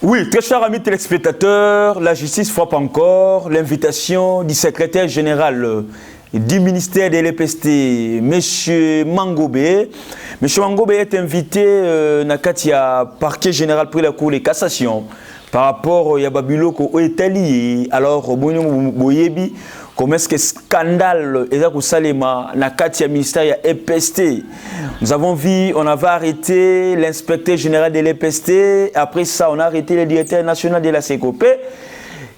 Oui, très chers amis téléspectateurs, la justice frappe encore l'invitation du secrétaire général du ministère de l'EPST, M. Mangobé. M. Mangobé est invité dans le parquet général pour la Cour de cassation par rapport à Babiloko au Italie. Alors, Boyebi, comment est-ce que scandale est au Salema, dans le ministère de l'EPST. Nous avons vu, on avait arrêté l'inspecteur général de l'EPST. Après ça, on a arrêté le directeur national de la CECOP.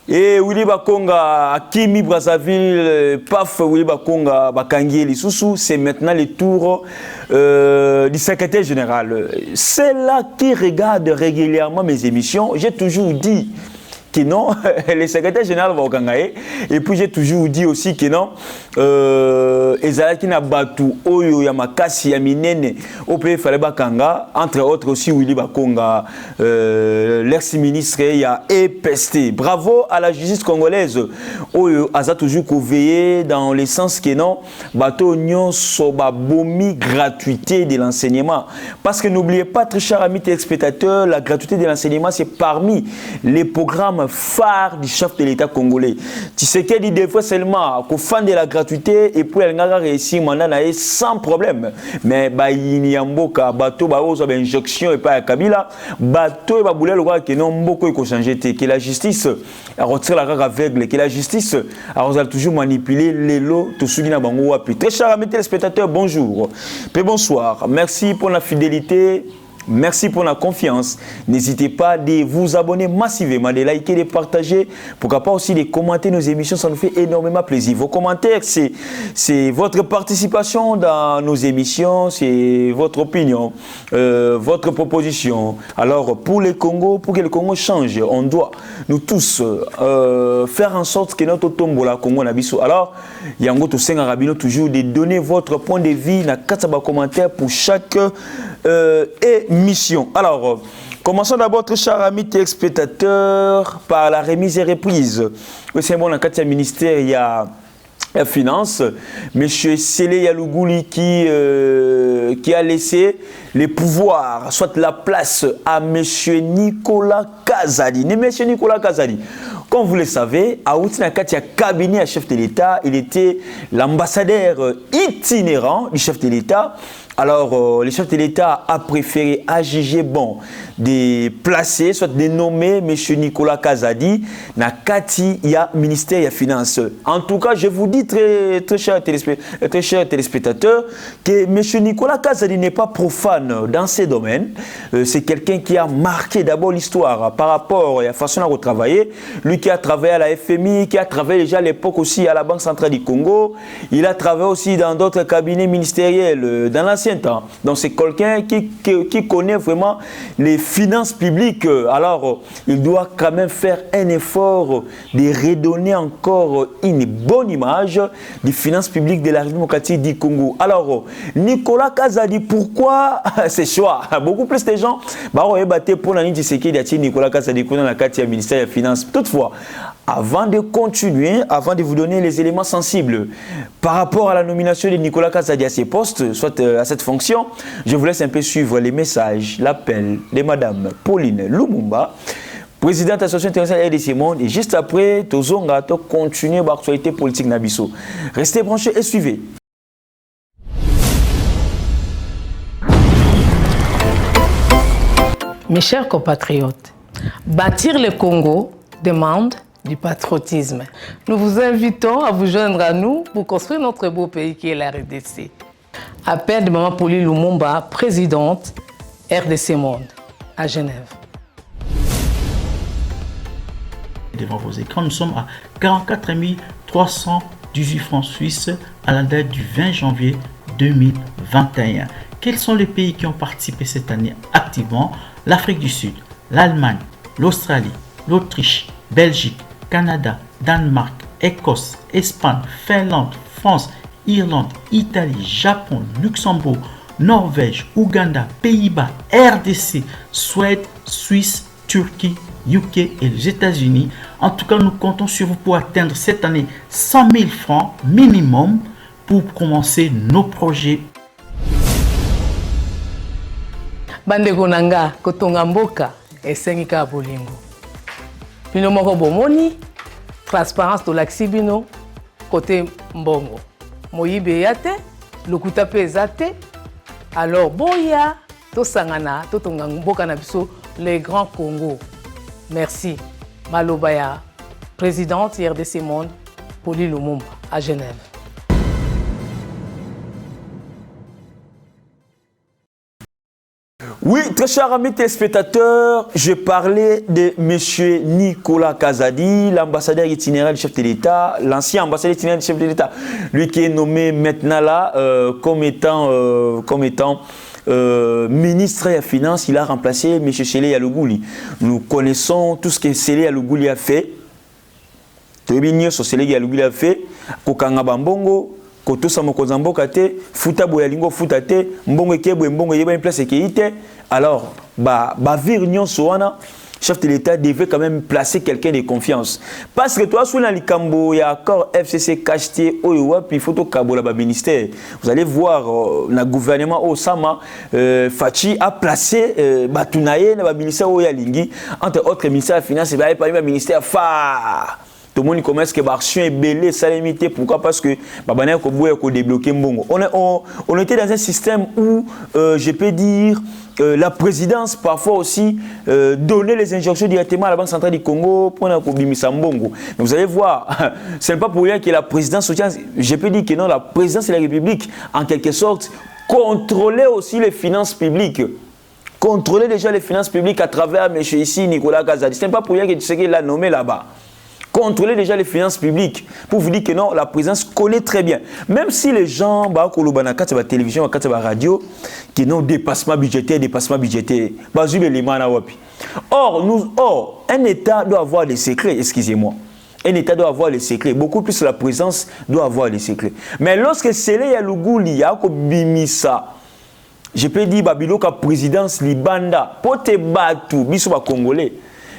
Et Willy Bakonga, Akimi Brazzaville, paf, Willy Bakonga, Bakangi Lissousou, c'est maintenant le tour du secrétaire général. C'est là qui regarde régulièrement mes émissions. J'ai toujours dit que non, le secrétaire général va au Kangaé. Et puis j'ai toujours dit aussi que non, Ezalaki na Batu, Oyo, Yamakasi, Yaminene, OP Faleba Kanga, entre autres aussi Willy Bakonga, l'ex-ministre, il y a EPST. Bravo à la justice congolaise. Oyo, Aza toujours veillé dans le sens que non, Bato Nyon Soba Bomi, gratuité de l'enseignement. Parce que n'oubliez pas, très chers amis téléspectateurs, la gratuité de l'enseignement, c'est parmi les programmes phare du chef de l'État congolais. Tu sais qu'il dit des fois seulement qu'au fin de la gratuité et puis elle a réussi sans problème. Mais il y a un bateau, injection et pas à Kabila, bateau et baboulé le roi qui n'ont beaucoup changé, que la justice a retiré la rare aveugle, que la justice a toujours manipulé les lots, tout ce qui n'a pas de. Très chers amis téléspectateurs, bonjour. Et bonsoir. Merci pour la fidélité. Merci pour la confiance. N'hésitez pas à vous abonner massivement, de liker, de partager. Pourquoi pas aussi de commenter nos émissions, ça nous fait énormément plaisir. Vos commentaires, c'est votre participation dans nos émissions, c'est votre opinion, votre proposition. Alors, pour le Congo, pour que le Congo change, on doit, nous tous, faire en sorte que notre tombola Congo n'abisso. Alors, il y a un autre Rabino toujours de donner votre point de vue dans 4 commentaires pour chaque émission. Alors, commençons d'abord, très chers amis téléspectateurs, par la remise et reprise. C'est bon, dans le ministère, il y a la finance, M. Sélé Yalougouli qui a laissé les pouvoirs, soit la place à M. Nicolas Kazadi. M. Nicolas Kazadi, comme vous le savez, à Outinakati, cabinet à chef de l'État, il était l'ambassadeur itinérant du chef de l'État. Alors, le chef de l'État a préféré, a jugé bon de placer, soit de nommer M. Nicolas Kazadi dans le ministère des Finances. En tout cas, je vous dis, très chers téléspectateurs, que M. Nicolas Kazadi n'est pas profane dans ces domaines. C'est quelqu'un qui a marqué d'abord l'histoire par rapport à la façon dont il travaillait. Lui qui a travaillé à la FMI, qui a travaillé déjà à l'époque aussi à la Banque centrale du Congo. Il a travaillé aussi dans d'autres cabinets ministériels dans l'ancien temps. Donc c'est quelqu'un qui connaît vraiment les finances publiques. Alors il doit quand même faire un effort de redonner encore une bonne image des finances publiques de la République démocratique du Congo. Alors Nicolas Kazadi, pourquoi ce choix? Beaucoup plus de gens pour Nicolas Kazadi dans le ministère des Finances. Toutefois, avant de continuer, avant de vous donner les éléments sensibles par rapport à la nomination de Nicolas Kazadi à ces postes, soit à cette fonction, je vous laisse un peu suivre les messages, l'appel de Madame Pauline Lumumba, présidente de l'Association internationale RDC Monde, et juste après, Tozonga, continuer l'actualité politique Nabiso. Restez branchés et suivez. Mes chers compatriotes, bâtir le Congo demande du patriotisme. Nous vous invitons à vous joindre à nous pour construire notre beau pays qui est la RDC. Appel de Maman Pauline Lumumba, présidente RDC Monde, à Genève. Devant vos écrans, nous sommes à 44 318 francs suisses à la date du 20 janvier 2021. Quels sont les pays qui ont participé cette année activement? L'Afrique du Sud, l'Allemagne, l'Australie, l'Autriche, Belgique, Canada, Danemark, Écosse, Espagne, Finlande, France, Irlande, Italie, Japon, Luxembourg, Norvège, Ouganda, Pays-Bas, RDC, Suède, Suisse, Turquie, UK et les États-Unis. En tout cas, nous comptons sur vous pour atteindre cette année 100 000 francs minimum pour commencer nos projets. Bande Gonanga, Kotonga Mboka, esengi ka bolingo. Bino moko bomoni transparence tolakisi bino côté mbongo. Moyibe ya te, lokuta pe eza te. Alors boya tosangana totonga mboka na biso le Grand Congo. Merci. Maloba ya présidente RDC Monde Pauline Lumumba à Genève. Oui, très chers amis téléspectateurs, je parlais de M. Nicolas Kazadi, l'ambassadeur itinéraire du chef de l'État, l'ancien ambassadeur itinéraire du chef de l'État, lui qui est nommé maintenant là comme étant ministre des Finances. Il a remplacé M. Sélé Yalogouli. Nous connaissons tout ce que Sélé Yalogouli a fait. Sélé Yalogouli a fait. Kokanga Bambongo. Koto samoko zamboka te, futa boyalingo futa te, mbongo ekebwe mbongo yeba une place ekite. Alors, vir nyonso wana, chef de l'État devait quand même placer quelqu'un de confiance. Parce que toi, sous la likambo, il y a encore FCC Kachetier, Oyowa, puis il faut tout kabola ba ministère. Vous allez voir, le gouvernement Osama, Fachi a placé Batunaye, le ministère Oyalingi, entre autres ministères des Finances, et le ministère Fa. Tout le monde commence que l'action est belée, ça limité. Pourquoi? Parce que débloquer Mbongo. On était dans un système où, je peux dire, la présidence parfois aussi donnait les injonctions directement à la Banque centrale du Congo pour Bimisa Mbongo. Mais vous allez voir, ce n'est pas pour rien que la présidence soutient. Je peux dire que non, la présidence de la République, en quelque sorte, contrôlait aussi les finances publiques. Contrôler déjà les finances publiques à travers M. ici, Nicolas Kazadi. Ce n'est pas pour rien que tu sais qu'il l'a nommé là-bas. Contrôler déjà les finances publiques pour vous dire que non, la présidence connaît très bien. Même si les gens, la télévision, la radio, qui n'ont dépassement budgétaire. Or, un État doit avoir des secrets, excusez-moi. Un État doit avoir les secrets. Beaucoup plus la présidence doit avoir les secrets. Mais lorsque Sélé Yalogouli, Bimisa, je peux dire, Babiloka présidence, Libanda, Pote Batu, Bisoba Congolais.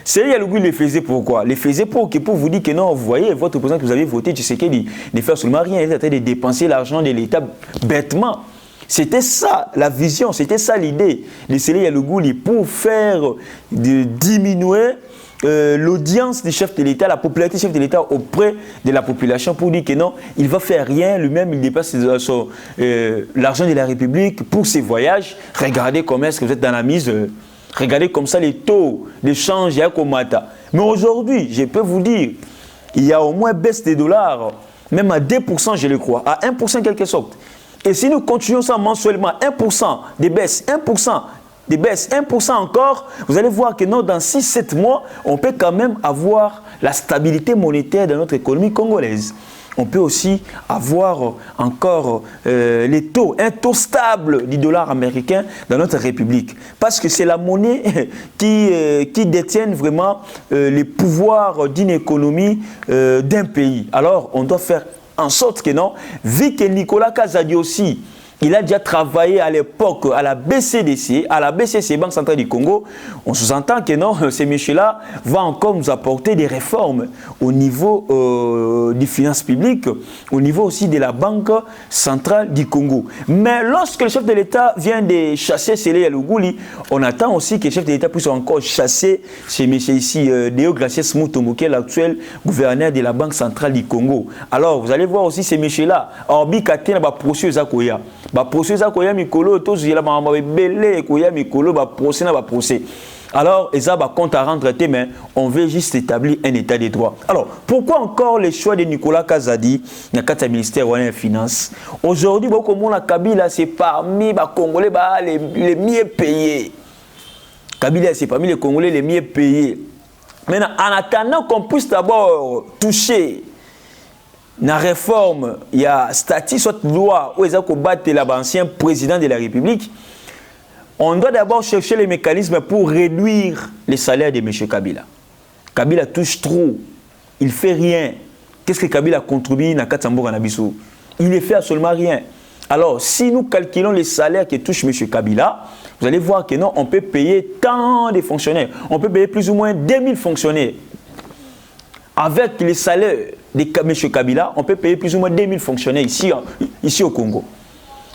Sélé Yalogouli le faisait pourquoi? Le faisait pour vous dire que non, vous voyez, votre président que vous avez voté, tu sais qu'il ne fait absolument rien, il était de dépenser l'argent de l'État bêtement. C'était ça la vision, c'était ça l'idée de Sélé Yalogouli pour faire diminuer l'audience du chef de l'État, la popularité du chef de l'État auprès de la population pour dire que non, il ne va faire rien, lui-même il dépasse l'argent de la République pour ses voyages. Regardez comment est-ce que vous êtes dans la mise. Regardez comme ça les taux d'échange à Komata. Mais aujourd'hui, je peux vous dire, il y a au moins baisse des dollars, même à 2%, je le crois, à 1% en quelque sorte. Et si nous continuons ça mensuellement, 1% de baisse, 1% de baisse, 1% encore, vous allez voir que non, dans 6-7 mois, on peut quand même avoir la stabilité monétaire de notre économie congolaise. On peut aussi avoir encore les taux, un taux stable du dollar américain dans notre République. Parce que c'est la monnaie qui détient vraiment les pouvoirs d'une économie d'un pays. Alors, on doit faire en sorte que non, vu que Nicolas Kazadi aussi, il a déjà travaillé à l'époque à la BCDC, à la BCC, Banque Centrale du Congo. On sous-entend que non, ces messieurs-là vont encore nous apporter des réformes au niveau des finances publiques, au niveau aussi de la Banque Centrale du Congo. Mais lorsque le chef de l'État vient de chasser Sélé Yalogouli, on attend aussi que le chef de l'État puisse encore chasser ces messieurs ici, Déo Gracias Mutombo, qui est l'actuel gouverneur de la Banque Centrale du Congo. Alors, vous allez voir aussi ces messieurs-là, Orbi Katena, procès Zakoya. Procès Zakoya Mikolo, tous les gens belé Koya Mikolo, procès na procès. Alors, ils ont compte à rendre, mais on veut juste établir un état de droit. Alors, pourquoi encore le choix de Nicolas Kazadi dans le ministère des Finances? Aujourd'hui, la Kabila, c'est parmi les Congolais les mieux payés. Kabila, c'est parmi les Congolais les mieux payés. Maintenant, en attendant qu'on puisse d'abord toucher la réforme, il y a statut, soit loi, où ils ont combattu l'ancien président de la République, on doit d'abord chercher les mécanismes pour réduire les salaires de M. Kabila. Kabila touche trop, il ne fait rien. Qu'est-ce que Kabila contribue dans Katsambo Nabiso? Il ne fait absolument rien. Alors, si nous calculons les salaires que touche M. Kabila, vous allez voir que non, on peut payer tant de fonctionnaires. On peut payer plus ou moins 2000 fonctionnaires. Avec les salaires de M. Kabila, on peut payer plus ou moins 2000 fonctionnaires ici au Congo.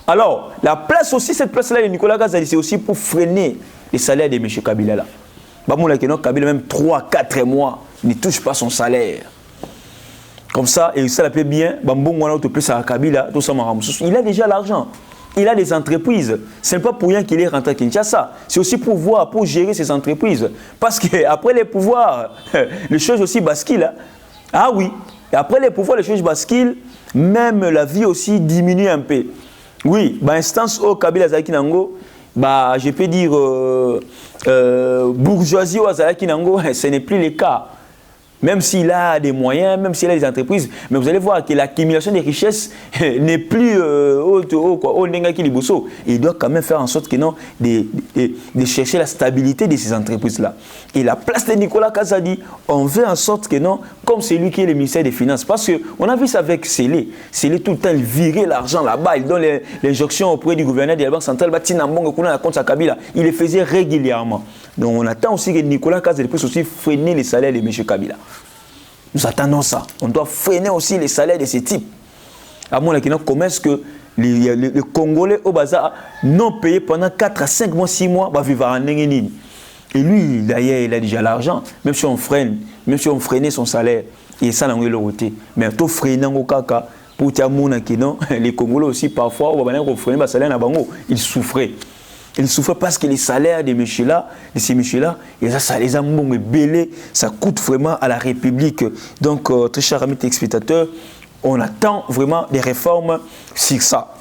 Alors, la place aussi, cette place-là de Nicolas Kazadi, c'est aussi pour freiner les salaires de M. Kabila là. Bamoula Keno Kabila, même 3-4 mois, ne touche pas son salaire. Comme ça, et ça l'appelle bien, Kabila, il a déjà l'argent. Il a des entreprises. Ce n'est pas pour rien qu'il est rentré à Kinshasa. C'est aussi pour voir, pour gérer ses entreprises. Parce qu'après les pouvoirs, les choses aussi basculent. Ah oui, et après les pouvoirs, les choses basculent, même la vie aussi diminue un peu. Oui, instance au Kabila Zakinango, je peux dire bourgeoisie au Zakinango, ce n'est plus le cas. Même s'il a des moyens, même s'il a des entreprises, mais vous allez voir que l'accumulation des richesses n'est plus au Nengaki Liboso. Il doit quand même faire en sorte que non, de chercher la stabilité de ces entreprises-là. Et la place de Nicolas Kazadi, on veut en sorte que non, comme c'est lui qui est le ministère des Finances, parce qu'on a vu ça avec Célé. Célé tout le temps, il virait l'argent là-bas, il donne l'injonction auprès du gouverneur de la Banque centrale, il le faisait régulièrement. Donc on attend aussi que Nicolas Kazadi puisse aussi freiner les salaires de M. Kabila. Nous attendons ça. On doit freiner aussi les salaires de ces types. À mon avis, comment est-ce que les Congolais au bazar non payés pendant 4 à 5 mois, 6 mois, va vivre en Nengenine. Et lui, d'ailleurs, il a déjà l'argent. Même si on freine, même si on freinait son salaire, et ça, on l'a ôté. Mais tout freiner au caca, pour les Congolais aussi, parfois, on freine le salaire, ils souffraient. Ils souffrent parce que les salaires de ces messieurs-là, ça les a belés, ça coûte vraiment à la République. Donc, très chers amis téléspectateurs, on attend vraiment des réformes sur ça.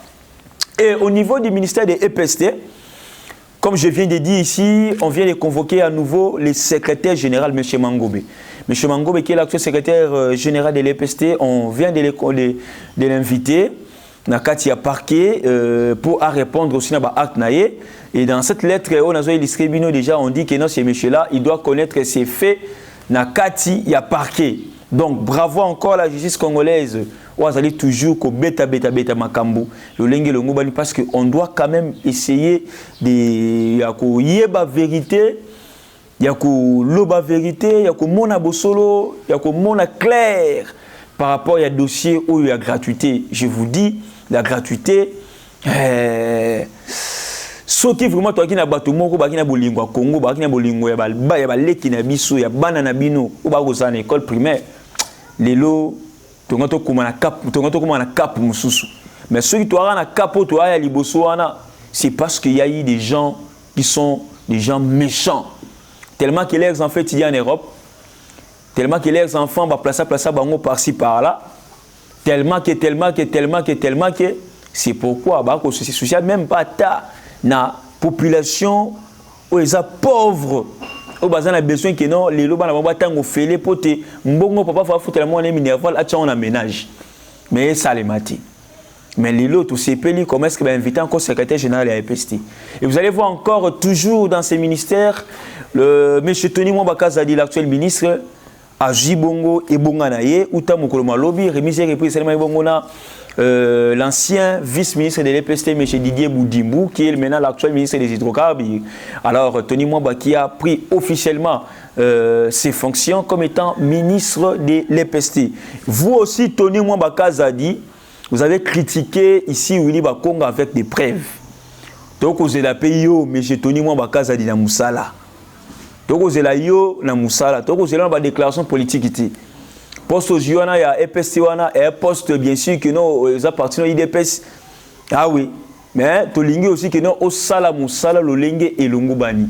Et au niveau du ministère des EPST, comme je viens de dire ici, on vient de convoquer à nouveau le secrétaire général, M. Mangobe. M. Mangobe, qui est l'actuel secrétaire général de l'EPST, on vient de l'inviter. Nakati a parqué pour répondre aussi à l'acte naïe. Et dans cette lettre, on a déjà on dit que non, ce monsieur-là, il doit connaître ses faits. Nakati a parqué. Donc bravo encore à la justice congolaise. On va toujours qu'au bêta makambu. Le lengue le ngobani parce qu'on doit quand même essayer de yeba vérité. Il y a loba vérité, il y a mona bosolo, il y a mona clair par rapport à dossier où il y a gratuité. Je vous dis, la gratuité, soki vraiment toi qui na bato moko ba qui na bolingo Congo ba qui na bolingo ya ba leki na biso ya bana na bino ou ba ko za na école primaire lelo tongato kuma na cap mususu mais ceux qui toi na capo toi ya liboso wana c'est parce qu'il y a eu des gens qui sont des gens méchants tellement que leurs enfants étudient en Europe, tellement que leurs enfants va placer bango par-ci par-là, tellement que c'est pourquoi bah que se soucie même pas ta na population où les pauvres au bazan a besoin que non les loba na ba tango fele poté mbongo papa fa foutre la monnaie minerval a on a ménage mais ça les mati mais les lots tout ces pays comment est-ce que va inviter encore secrétaire général à EPST et vous allez voir encore toujours dans ces ministères le monsieur Tony Mwambakazadi l'actuel ministre Aji Bongo et Bonganaye Uta Mokolo Malobi remise et reprise seulement Bongona l'ancien vice-ministre de l'EPST, M. Didier Boudimbu, qui est maintenant l'actuel ministre des Hydrocarbures. Alors, Tony Mwamba qui a pris officiellement ses fonctions comme étant ministre de l'EPST. Vous aussi, Tony Mwamba Kazadi, vous avez critiqué ici Willy Bakonga avec des preuves. Donc, vous avez la PIO, M. Tony Mwamba Kazadi na Moussala. Donc, vous avez la yo na Moussala. Donc, vous avez la déclaration politique. Poste aux Joana, il y a EPST, et un poste bien sûr que nous appartenons à l'IDPS. Ah oui, mais tu lingue aussi que nous au sala moussala le lingue et le ngubani.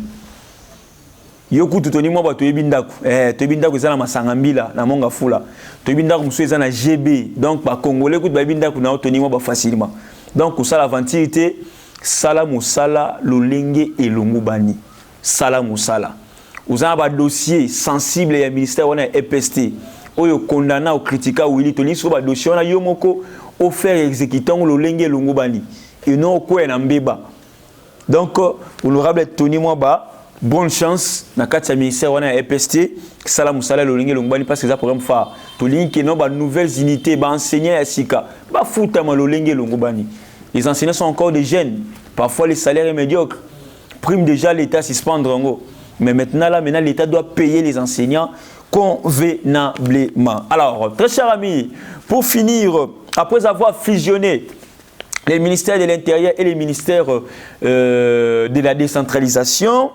Yoku tu toni moi tu ebindaku. Tu ebindaku ça na masangambila na monga fula. Tu ebindaku musu ça na GB. Donc ba congolais ku ba ebindaku na toni moi ba facilement. Donc au sala ventilité sala moussala le lingue et le ngubani. Sala moussala. Vous avez un dossier sensible et un ministère on a EPST. Oyo condamna ou critica ou il toni sur ba dossier on a yomoko offert exécutant le lengue lungubani et non quoi na mbeba. Donc honorable Tony Mwamba bonne chance na kati ya ministère on a EPST sala musala le lengue lungubani parce que ça programme phare to link non ba nouvelles unités ba enseignants à sika ba futa ma le lengue lungubani. Les enseignants sont encore des jeunes, parfois les salaires sont médiocres. Prime déjà l'État suspendre en gros. Mais maintenant l'État doit payer les enseignants convenablement. Alors, très chers amis, pour finir, après avoir fusionné les ministères de l'Intérieur et les ministères de la décentralisation,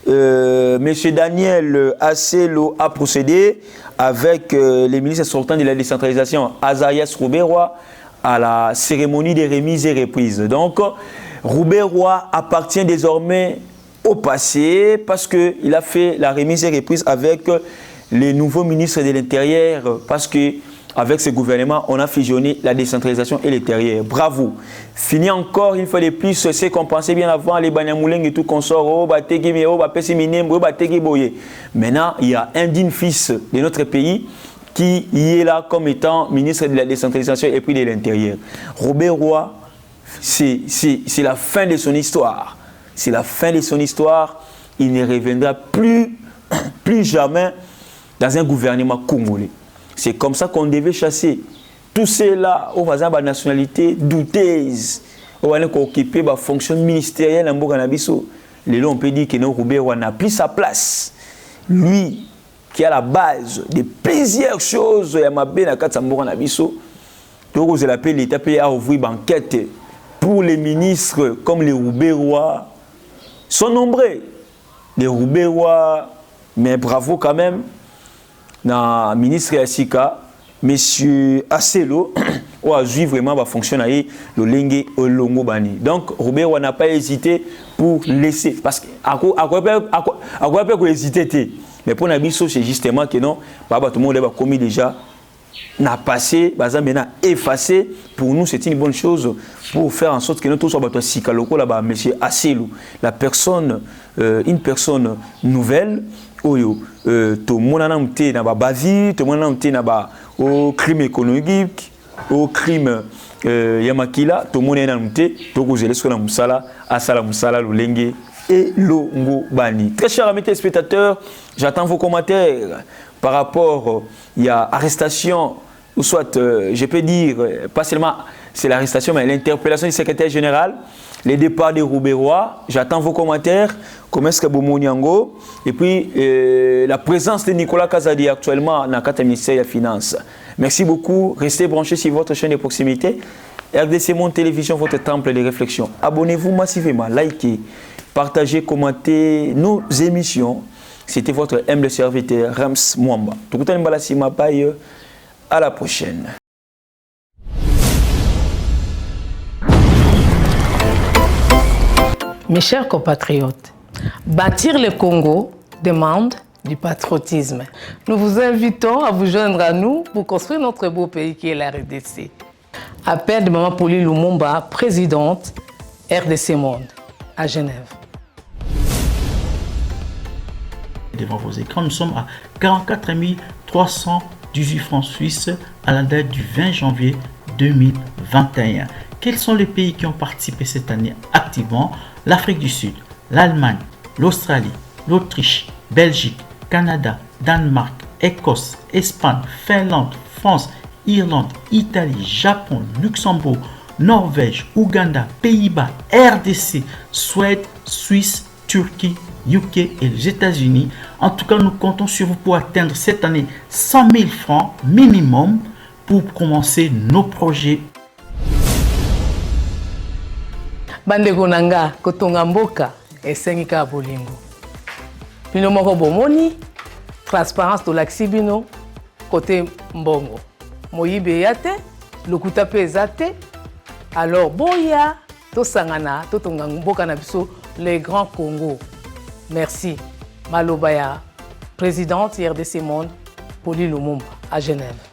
M. Daniel Asselo a procédé avec les ministres sortants de la décentralisation, Azarias Roubaix-Roy, à la cérémonie des remises et reprises. Donc, Roubaix-Roy appartient désormais au passé parce qu'il a fait la remise et reprise avec les nouveaux ministres de l'Intérieur, parce que avec ce gouvernement, on a fusionné la décentralisation et l'intérieur. Bravo. Fini encore, une fois de plus, c'est qu'on pensait bien avant, les Banyamouleng et tout consort, maintenant, il y a un digne fils de notre pays qui y est là comme étant ministre de la décentralisation et puis de l'intérieur. Roubaix-Roy, c'est la fin de son histoire. C'est la fin de son histoire. Il ne reviendra plus jamais dans un gouvernement congolais. C'est comme ça qu'on devait chasser tous ceux-là aux voisins de la nationalité douteuse, qui ont occupé la fonction ministérielle en Boganabiso. On peut dire que Roubaix-Roy n'a plus sa place. Lui, qui est à la base de plusieurs choses, il y a l'État a ouvert une enquête pour les ministres comme les Roubaix-Roy. Sont nombreux, les Roubaix-Roy, mais bravo quand même. Dans le ministre Yassika, M. Asselo, a joué vraiment la fonction de l'Olenge Olongo Bani. Donc, Roubaix-Roy n'a pas hésité pour laisser. Parce qu'à quoi peut hésiter? Mais pour Nabiso, c'est justement que non, tout le monde a commis déjà, n'a passé, maintenant effacé. Pour nous, c'est une bonne chose pour faire en sorte que nous tous soyons là-bas, M. Asselo, la personne, une personne nouvelle. Tout le monde a été dans la bavure, tout le monde a été au crime économique, au crime Yamakila, tout le monde a été dans le Moussala, Lolenge et Longo Bani. Très chers amis téléspectateurs, j'attends vos commentaires par rapport à l'arrestation, ou soit, je peux dire, pas seulement c'est l'arrestation, mais l'interpellation du secrétaire général. Les départs de Roubaix-Roy, j'attends vos commentaires, comme est-ce que Boumoniango, et puis la présence de Nicolas Kazadi actuellement dans le ministère des Finances. Merci beaucoup, restez branchés sur votre chaîne de proximité. RDC Monde Télévision, votre temple de réflexion. Abonnez-vous massivement, likez, partagez, commentez nos émissions. C'était votre humble serviteur, Rams Mwamba. À la prochaine. Mes chers compatriotes, bâtir le Congo demande du patriotisme. Nous vous invitons à vous joindre à nous pour construire notre beau pays qui est la RDC. Appel de Maman Pauline Lumumba, présidente RDC Monde, à Genève. Devant vos écrans, nous sommes à 44 318 francs suisses à la date du 20 janvier 2021. Quels sont les pays qui ont participé cette année activement? L'Afrique du Sud, l'Allemagne, l'Australie, l'Autriche, Belgique, Canada, Danemark, Écosse, Espagne, Finlande, France, Irlande, Italie, Japon, Luxembourg, Norvège, Ouganda, Pays-Bas, RDC, Suède, Suisse, Turquie, UK et les États-Unis. En tout cas, nous comptons sur vous pour atteindre cette année 100 000 francs minimum pour commencer nos projets. Bandeko nanga kotonga mboka esengika bolingo. Bino moko bomoni transparence to laksibino côté mbongo. Moyibe yate, lokuta pe ezate. Alors boya to sangana to tonga mboka na biso les grands Congo. Merci. Malobaya, présidente RDC Monde, Pauline Lumumba à Genève.